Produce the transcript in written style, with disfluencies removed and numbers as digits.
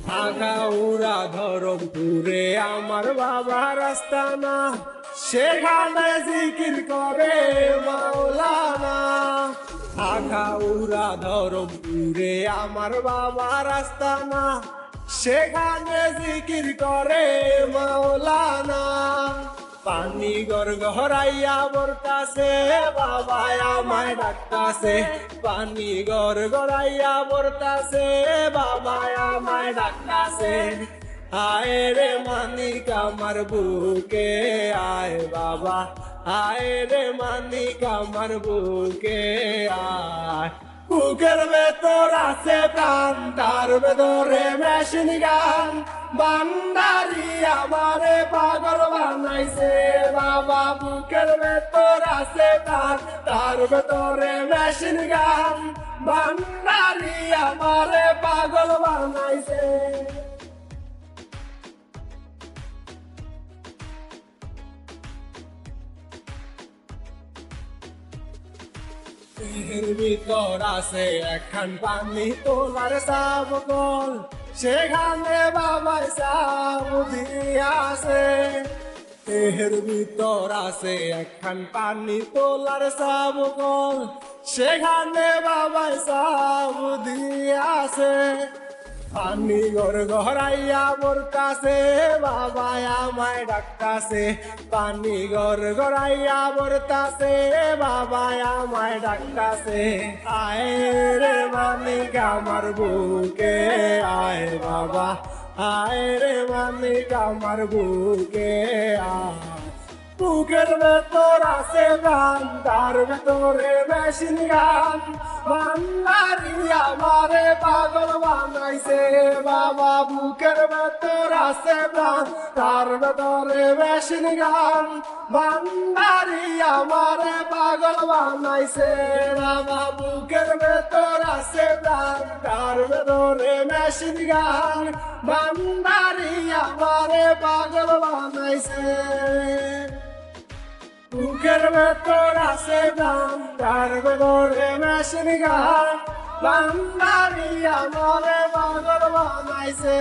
আখাউড়া ধরমপুরে আমার বাবার আস্তানা, সেখানে জিকির করে মাওলানা। আখাউড়া ধরমপুরে আমার বাবার আস্তানা, সেখানে জিকির করে মাওলানা। পানি গড়গড়াইয়া বরতাছে, বাবা আমায় ডাকতাছে। পানি গড়গড়াইয়া বরতাছে, বাবা আমায় ডাকতাছে। আয় রে মানিক আমার বুকে আয় বাবা, আয় রে মানিক আমার বুকে আয়। বুকের ভেতর আছে প্রাণ, তার ভেতরে মেশিন গান। বান্দারি আমারে পাগল বানাইছে বাবা। বুকের ভেতর আছে প্রাণ, তার ভেতরে মেশিন গান। বান্দারি আমারে পাগল বানাইছে। এর ভিতর আছে একখান পানি তোলার সাবকল, সেখানে বাবার সাব দিয়াছে। এর ভিতর আছে একখান পানি তোলার সাবকল, সেখানে বাবার সাব দিয়াছে। পানি গড়গড়াইয়া বরতাছে, বাবা আমায় ডাকতাছে। পানি গড়গড়াইয়া বরতাছে, বাবা আমায় ডাকতাছে। আয় রে মানিক আমার বুকে আয় বাবা, আয় রে মানিক আমার বুকে আয়। বুকের ভেতর আছে গান, তার ভেতরে মেশিন গান। বান্দারি আমারে পাগল বানাইছে বাবা। বুকের ভেতর আছে গান, তার ভেতরে মেশিন গান। বান্দারি আমারে পাগল বানাইছে বাবা। বুকের ভেতর আছে গান, তার ভেতরে মেশিন গান। বান্দারি আমারে পাগল বানাইছে। বুকের ভেতর আছে গান, তার ভেতরে মেশিন গান। বান্দারি আমারে পাগল বানাইছে।